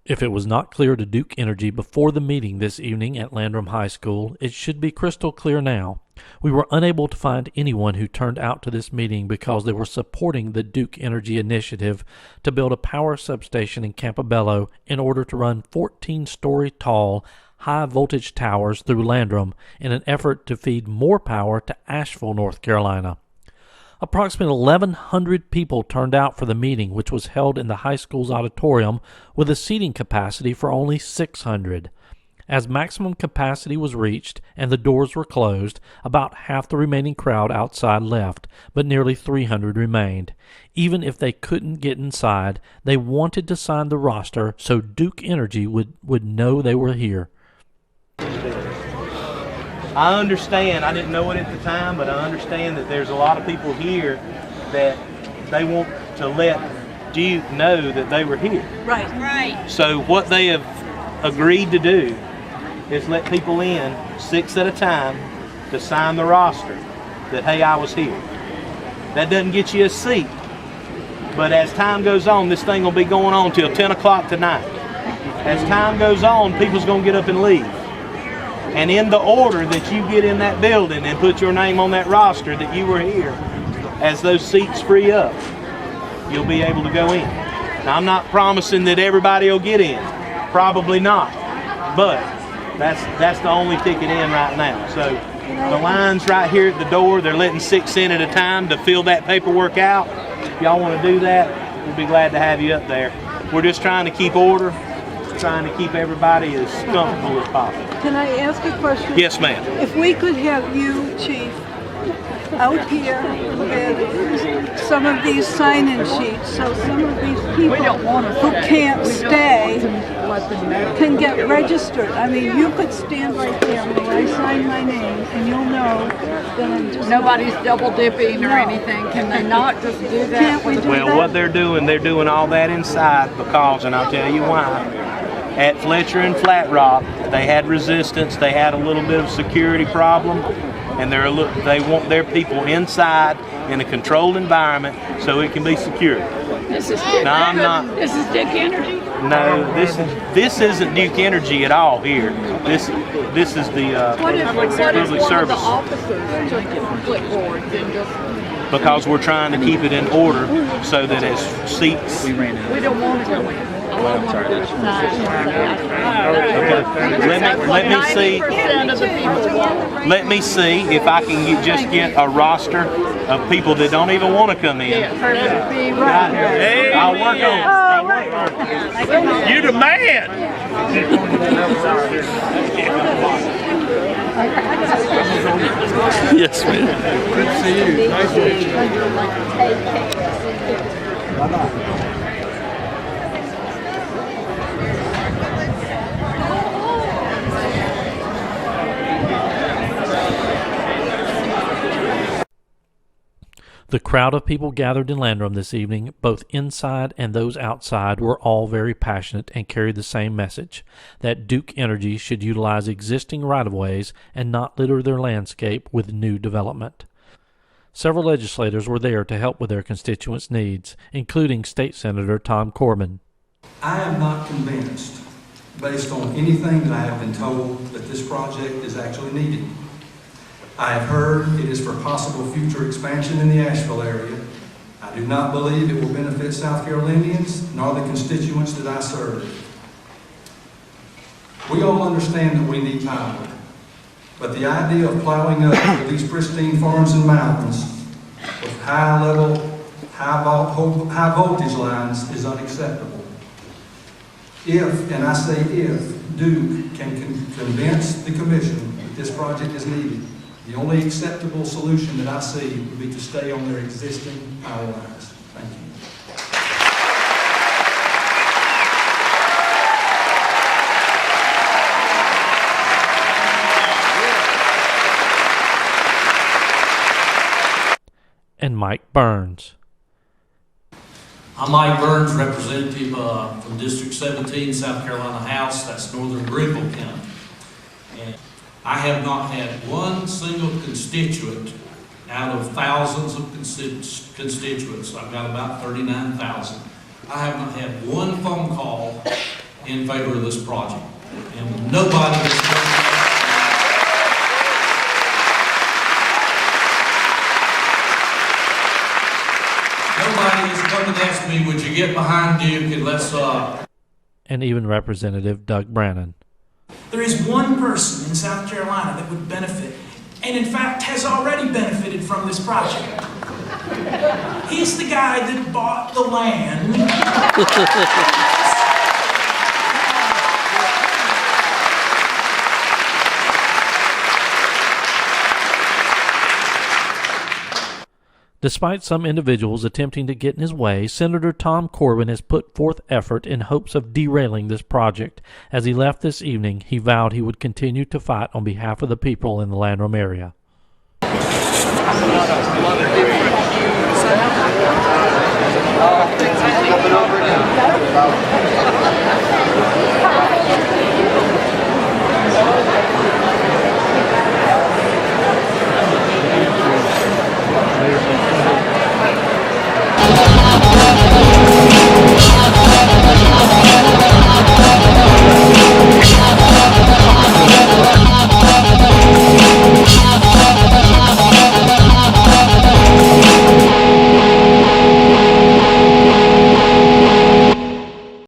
If it was not clear to Duke Energy before the meeting this evening at Landrum High School, it should be crystal clear now. We were unable to find anyone who turned out to this meeting because they were supporting the Duke Energy initiative to build a power substation in Campobello in order to run 14-story tall, high-voltage towers through Landrum in an effort to feed more power to Asheville, North Carolina. Approximately 1,100 people turned out for the meeting, which was held in the high school's auditorium with a seating capacity for only 600. As maximum capacity was reached and the doors were closed, about half the remaining crowd outside left, but nearly 300 remained. Even if they couldn't get inside, they wanted to sign the roster so Duke Energy would know they were here. I understand, I didn't know it at the time, but I understand that there's a lot of people here that they want to let Duke know that they were here. Right. So what they have agreed to do is let people in 6 at a time to sign the roster that, hey, I was here. That doesn't get you a seat, but as time goes on, this thing will be going on till 10 o'clock tonight. As time goes on, people's gonna get up and leave. And in the order that you get in that building and put your name on that roster that you were here, as those seats free up, you'll be able to go in. Now, I'm not promising that everybody will get in. Probably not. But that's the only ticket in right now. So the line's right here at the door. They're letting 6 in at a time to fill that paperwork out. If y'all want to do that, we'll be glad to have you up there. We're just trying to keep order, trying to keep everybody as comfortable as possible. Can I ask a question? Yes, ma'am. If we could have you, Chief, out here with some of these sign-in sheets, so some of these people who can't stay can get registered. I mean, you could stand right there and I sign my name, and you'll know that I'm just nobody's double dipping or anything. Can they not just do that? Can't we do that? Well, what they're doing all that inside because, and I'll tell you why. At Fletcher and Flat Rock, they had resistance. They had a little bit of security problem, and they want their people inside in a controlled environment so it can be secure. This is Duke. No, I'm not. This is Duke Energy. No, this isn't Duke Energy at all here. This is the public service. The officers taking clipboards and just because we're trying to keep it in order so that as seats. we don't want to go in. Okay. Let me see. Let me see if I can get a roster of people that don't even want to come in. Hey, I'll work on it. You the man. Yes, ma'am. Good to see you. Nice to meet you. Bye-bye. The crowd of people gathered in Landrum this evening, both inside and those outside, were all very passionate and carried the same message, that Duke Energy should utilize existing right-of-ways and not litter their landscape with new development. Several legislators were there to help with their constituents' needs, including State Senator Tom Corbin. I am not convinced, based on anything that I have been told, that this project is actually needed. I have heard it is for possible future expansion in the Asheville area. I do not believe it will benefit South Carolinians nor the constituents that I serve. We all understand that we need power, but the idea of plowing up these pristine farms and mountains with high voltage lines is unacceptable. If, and I say if, Duke can convince the Commission that this project is needed, the only acceptable solution that I see would be to stay on their existing power lines. Thank you. And Mike Burns. I'm Mike Burns, representative from District 17, South Carolina House. That's northern Greenville County. And I have not had one single constituent out of thousands of constituents. I've got about 39,000. I have not had one phone call in favor of this project. And nobody has come and asked me, would you get behind Duke and let's And even Representative Doug Brannon. There is one person in South Carolina that would benefit, and in fact has already benefited from this project. He's the guy that bought the land. Despite some individuals attempting to get in his way, Senator Tom Corbin has put forth effort in hopes of derailing this project. As he left this evening, he vowed he would continue to fight on behalf of the people in the Landrum area. Coming over now.